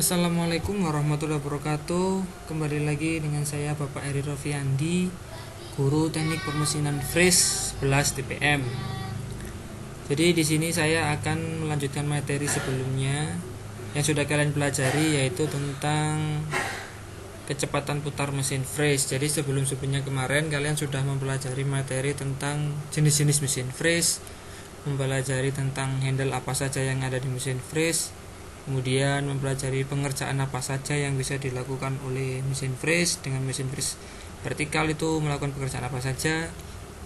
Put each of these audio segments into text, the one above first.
Assalamualaikum warahmatullahi wabarakatuh. Kembali lagi dengan saya Bapak Eri Rofiandi, guru Teknik Permesinan Fresh 11 TPM. Jadi di sini saya akan melanjutkan materi sebelumnya yang sudah kalian pelajari, yaitu tentang kecepatan putar mesin fresh. Jadi sebelumnya kemarin kalian sudah mempelajari materi tentang jenis-jenis mesin fresh, mempelajari tentang handle apa saja yang ada di mesin fresh, kemudian mempelajari pengerjaan apa saja yang bisa dilakukan oleh mesin fresh. Dengan mesin fresh vertikal itu melakukan pekerjaan apa saja,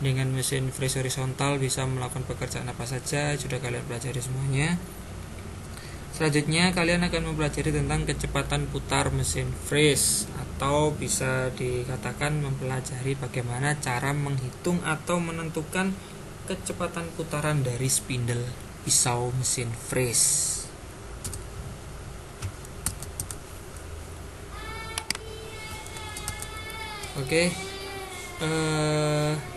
dengan mesin fresh horizontal bisa melakukan pekerjaan apa saja, sudah kalian pelajari semuanya. Selanjutnya kalian akan mempelajari tentang kecepatan putar mesin fresh, atau bisa dikatakan mempelajari bagaimana cara menghitung atau menentukan kecepatan putaran dari spindle pisau mesin fresh. Oke,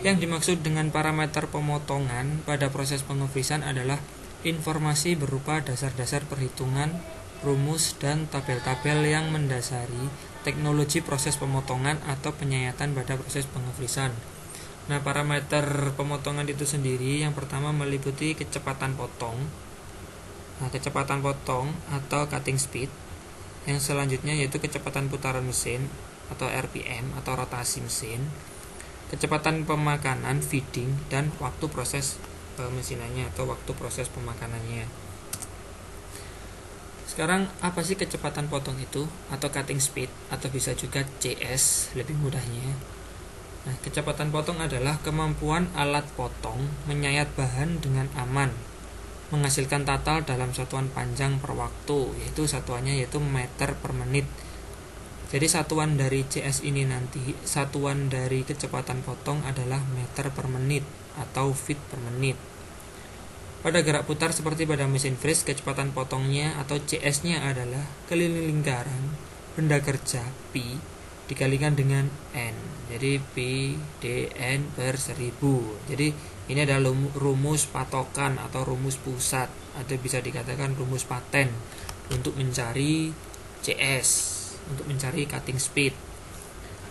yang dimaksud dengan parameter pemotongan pada proses pengefreezan adalah informasi berupa dasar-dasar perhitungan, rumus, dan tabel-tabel yang mendasari teknologi proses pemotongan atau penyayatan pada proses pengefreezan. Nah, parameter pemotongan itu sendiri yang pertama meliputi kecepatan potong. Nah, kecepatan potong atau cutting speed. Yang selanjutnya yaitu kecepatan putaran mesin atau RPM atau rotasi mesin, kecepatan pemakanan feeding, dan waktu proses mesinannya atau waktu proses pemakanannya. Sekarang apa sih kecepatan potong itu atau cutting speed, atau bisa juga CS lebih mudahnya. Nah, kecepatan potong adalah kemampuan alat potong menyayat bahan dengan aman, menghasilkan total dalam satuan panjang per waktu, yaitu satuannya yaitu meter per menit. Jadi satuan dari CS ini nanti, satuan dari kecepatan potong adalah meter per menit atau feet per menit. Pada gerak putar seperti pada mesin fresh, kecepatan potongnya atau CS-nya adalah keliling lingkaran benda kerja Pi dikalikan dengan N. Jadi Pi dN per 1000. Jadi ini adalah rumus patokan atau rumus pusat, atau bisa dikatakan rumus paten untuk mencari CS, untuk mencari cutting speed.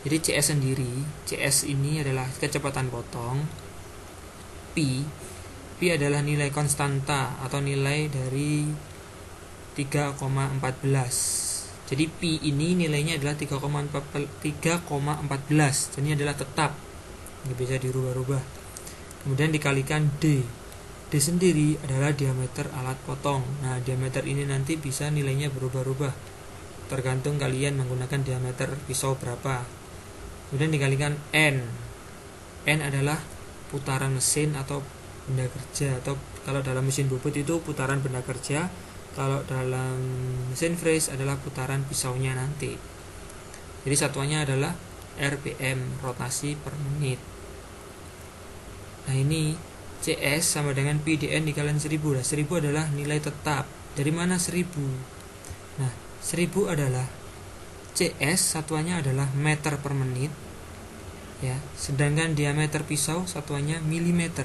Jadi CS sendiri, CS ini adalah kecepatan potong. Pi adalah nilai konstanta atau nilai dari 3,14. Jadi Pi ini nilainya adalah 3,14. Jadi ini adalah tetap, nggak bisa dirubah-rubah. Kemudian dikalikan D. D sendiri adalah diameter alat potong. Nah, diameter ini nanti bisa nilainya berubah-ubah, tergantung kalian menggunakan diameter pisau berapa. Kemudian dikalikan N. N adalah putaran mesin atau benda kerja, atau kalau dalam mesin bubut itu putaran benda kerja, kalau dalam mesin fresh adalah putaran pisaunya nanti. Jadi satuannya adalah RPM, rotasi per menit. Nah, ini CS sama dengan PDN dikalikan 1000. Nah, 1000 adalah nilai tetap. Dari mana 1000? Nah, 1000 adalah CS, satuannya adalah meter per menit, ya. Sedangkan diameter pisau satuannya milimeter.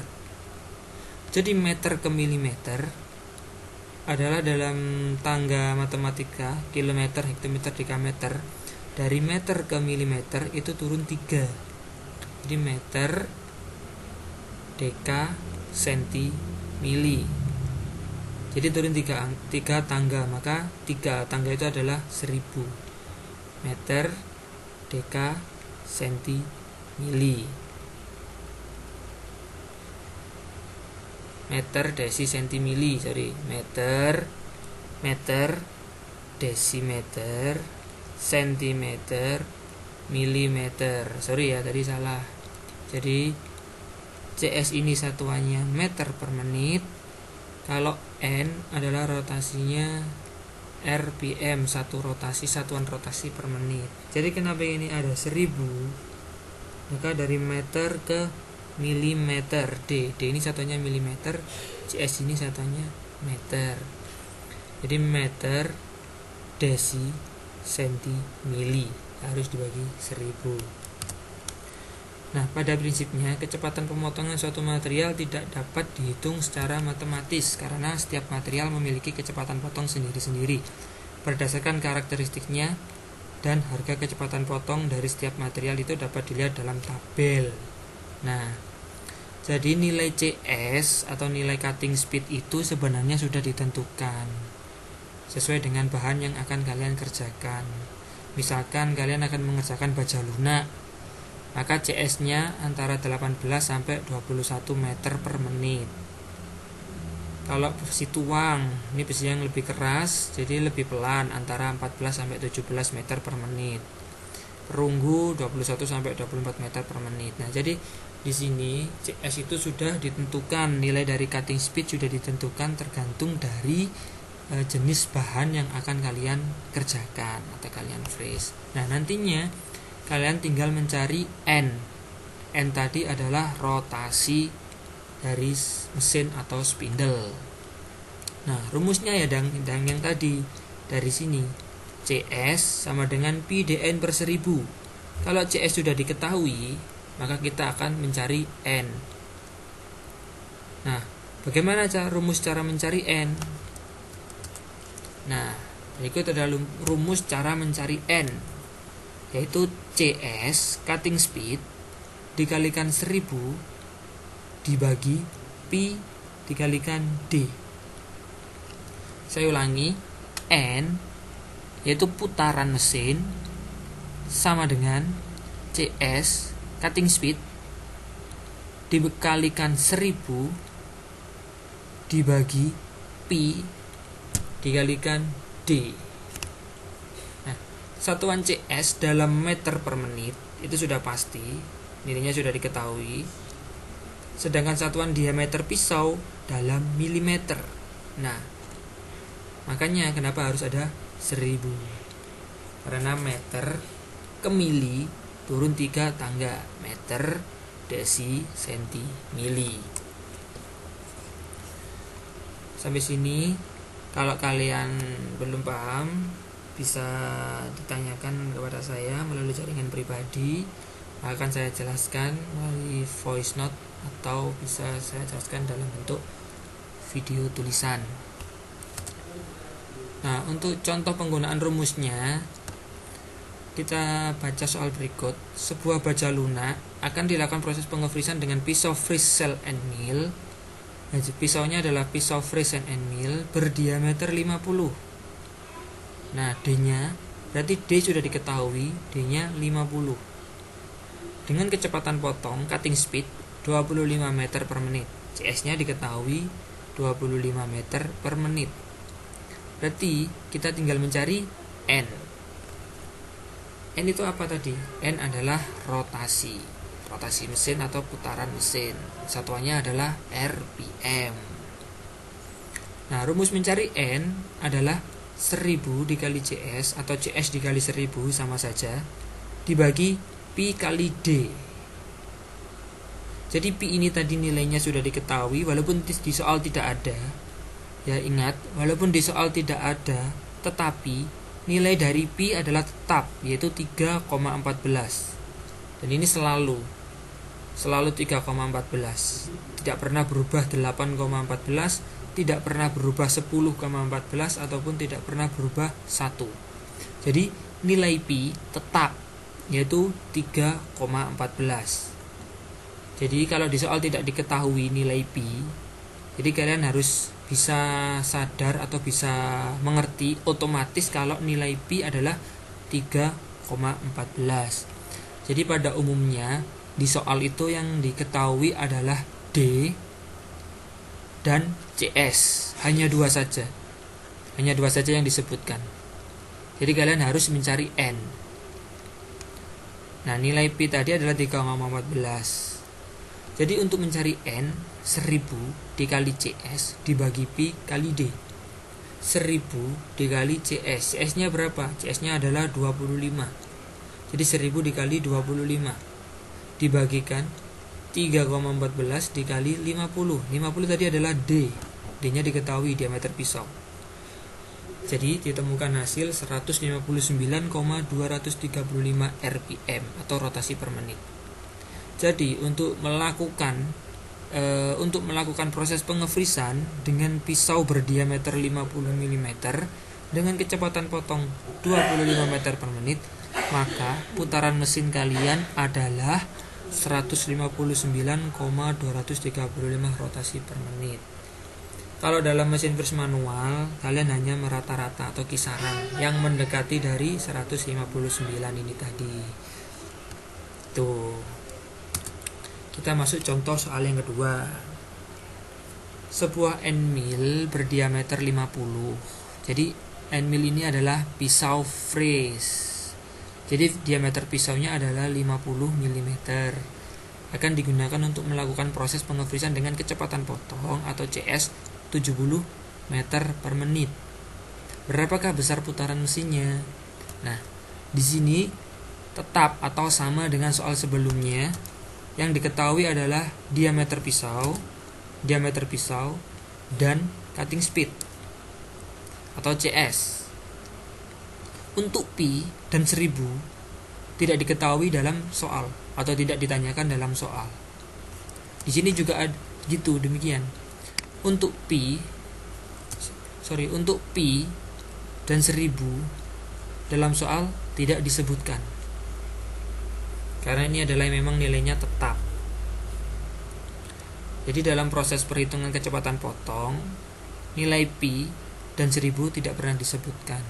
Jadi meter ke milimeter adalah dalam tangga matematika kilometer, hektometer, dekameter. Dari meter ke milimeter itu turun 3. Jadi meter, deka, senti, mili. Jadi turun 3 tangga, maka 3 tangga itu adalah 1000. Meter, deka, senti, mili. Meter, desi, senti, mili. Meter, desimeter, sentimeter, milimeter. Sorry ya, tadi salah. Jadi CS ini satuannya meter per menit. Kalau N adalah rotasinya RPM, satuan rotasi per menit. Jadi kenapa ini ada 1000? Maka dari meter ke milimeter, D ini satuannya milimeter, CS ini satuannya meter. Jadi meter, desi, senti, mili harus dibagi 1000. Nah, pada prinsipnya kecepatan pemotongan suatu material tidak dapat dihitung secara matematis karena setiap material memiliki kecepatan potong sendiri-sendiri. berdasarkan karakteristiknya dan harga kecepatan potong dari setiap material itu dapat dilihat dalam tabel. Nah, jadi nilai CS atau nilai cutting speed itu sebenarnya sudah ditentukan sesuai dengan bahan yang akan kalian kerjakan. Misalkan kalian akan mengerjakan baja lunak, maka CS-nya antara 18 sampai 21 meter per menit. Kalau besi tuang, ini besi yang lebih keras, jadi lebih pelan, antara 14 sampai 17 meter per menit. Perunggu 21 sampai 24 meter per menit. Nah, jadi di sini CS itu sudah ditentukan, nilai dari cutting speed sudah ditentukan tergantung dari jenis bahan yang akan kalian kerjakan atau kalian freeze. Nah, nantinya kalian tinggal mencari N. N tadi adalah rotasi dari mesin atau spindle. Nah, rumusnya ya dang yang tadi dari sini CS sama dengan PdN per 1000. Kalau CS sudah diketahui, maka kita akan mencari N. Nah, bagaimana rumus cara mencari N? Nah, berikut adalah rumus cara mencari N, yaitu CS cutting speed dikalikan 1000 dibagi Pi dikalikan D. Saya ulangi, N yaitu putaran mesin sama dengan CS cutting speed dikalikan 1000 dibagi Pi dikalikan D. Nah, satuan CS dalam meter per menit itu sudah pasti, nilainya sudah diketahui. Sedangkan satuan diameter pisau dalam milimeter. Nah, makanya kenapa harus ada 1000? Karena meter ke mili turun 3 tangga, meter, desi, senti, mili. Sampai sini, kalau kalian belum paham, bisa ditanyakan kepada saya melalui jaringan pribadi. Akan saya jelaskan melalui voice note atau bisa saya jelaskan dalam bentuk video tulisan. Nah, untuk contoh penggunaan rumusnya, kita baca soal berikut. Sebuah baja lunak akan dilakukan proses pengefrisan dengan pisau freeze cell and mill. Pisaunya adalah pisau freeze and mill berdiameter 50. Nah, D-nya berarti D sudah diketahui, D-nya 50. Dengan kecepatan potong cutting speed 25 meter per menit. CS-nya diketahui 25 meter per menit. Berarti kita tinggal mencari N. N itu apa tadi? N adalah rotasi mesin atau putaran mesin. Satuannya adalah RPM. Nah, rumus mencari N adalah 1000 dikali CS atau CS dikali 1000 sama saja dibagi Pi kali D. Jadi Pi ini tadi nilainya sudah diketahui walaupun di soal tidak ada. Ya, ingat, walaupun di soal tidak ada, tetapi nilai dari Pi adalah tetap, yaitu 3,14. Dan ini selalu 3,14. Tidak pernah berubah 8,14, tidak pernah berubah 10,14 ataupun tidak pernah berubah 1. Jadi nilai Pi tetap, yaitu 3,14. Jadi kalau di soal tidak diketahui nilai Pi, jadi kalian harus bisa sadar atau bisa mengerti otomatis kalau nilai Pi adalah 3,14. Jadi pada umumnya di soal itu yang diketahui adalah D dan CS. Hanya dua saja yang disebutkan. Jadi kalian harus mencari N. Nah, nilai Pi tadi adalah 3,14. Jadi untuk mencari N, 1000 dikali CS dibagi Pi kali D. 1000 dikali CS. CS-nya berapa? CS-nya adalah 25. Jadi 1000 dikali 25 dibagikan 3,14 dikali 50. 50 tadi adalah D. D-nya diketahui diameter pisau. Jadi ditemukan hasil 159,235 RPM atau rotasi per menit. Jadi untuk melakukan proses pengefrisan dengan pisau berdiameter 50 mm, dengan kecepatan potong 25 meter per menit, maka putaran mesin kalian adalah 159,235 rotasi per menit. Kalau dalam mesin press manual, kalian hanya merata-rata atau kisaran yang mendekati dari 159 ini tadi. Tuh. Kita masuk contoh soal yang kedua. Sebuah end mill berdiameter 50. Jadi end mill ini adalah pisau freeze. Jadi diameter pisaunya adalah 50 mm. Akan digunakan untuk melakukan proses pengefrisan dengan kecepatan potong atau CS 70 meter per menit. Berapakah besar putaran mesinnya? Nah, di sini tetap atau sama dengan soal sebelumnya. Yang diketahui adalah diameter pisau, dan cutting speed atau CS. Untuk pi dan 1000 tidak diketahui dalam soal atau tidak ditanyakan dalam soal. Di sini juga ada gitu demikian. Untuk pi dan 1000 dalam soal tidak disebutkan. Karena ini adalah memang nilainya tetap. Jadi dalam proses perhitungan kecepatan potong, nilai pi dan 1000 tidak pernah disebutkan.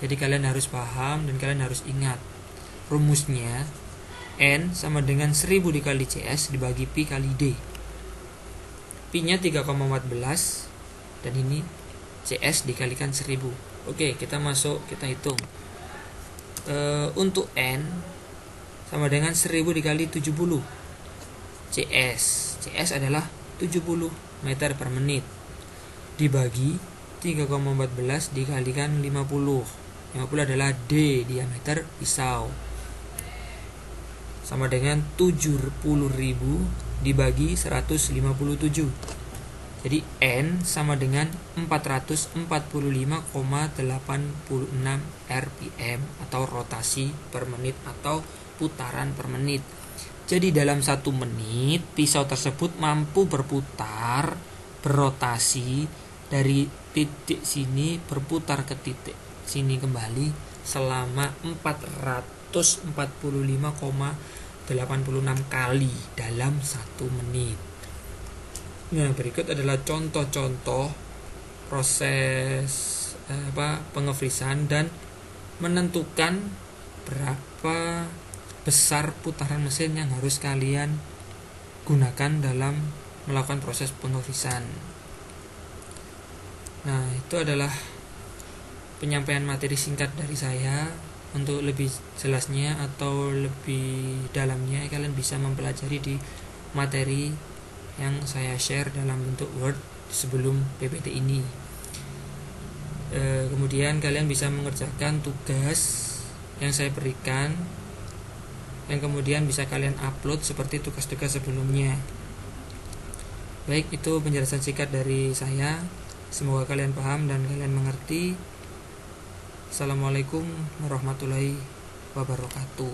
Jadi kalian harus paham dan kalian harus ingat rumusnya. N sama dengan 1000 dikali CS dibagi pi kali D. Pi-nya 3,14 dan ini CS dikalikan 1000. Oke, kita hitung. Untuk N sama dengan 1000 dikali 70. CS adalah 70 meter per menit dibagi 3,14 dikalikan 50. 50 adalah D, diameter pisau, sama dengan 70.000 dibagi 157. Jadi N sama dengan 445,86 rpm atau rotasi per menit atau putaran per menit. Jadi dalam 1 menit pisau tersebut mampu berrotasi dari titik sini berputar ke titik sini kembali selama 445,86 kali dalam 1 menit. Nah, berikut adalah contoh-contoh proses pengefrisan dan menentukan berapa besar putaran mesin yang harus kalian gunakan dalam melakukan proses pengefrisan. Nah, itu adalah penyampaian materi singkat dari saya. Untuk lebih jelasnya atau lebih dalamnya, kalian bisa mempelajari di materi yang saya share dalam bentuk Word sebelum PPT ini. Kemudian kalian bisa mengerjakan tugas yang saya berikan, yang kemudian bisa kalian upload seperti tugas-tugas sebelumnya. Baik, itu penjelasan singkat dari saya. Semoga kalian paham dan kalian mengerti. Assalamualaikum warahmatullahi wabarakatuh.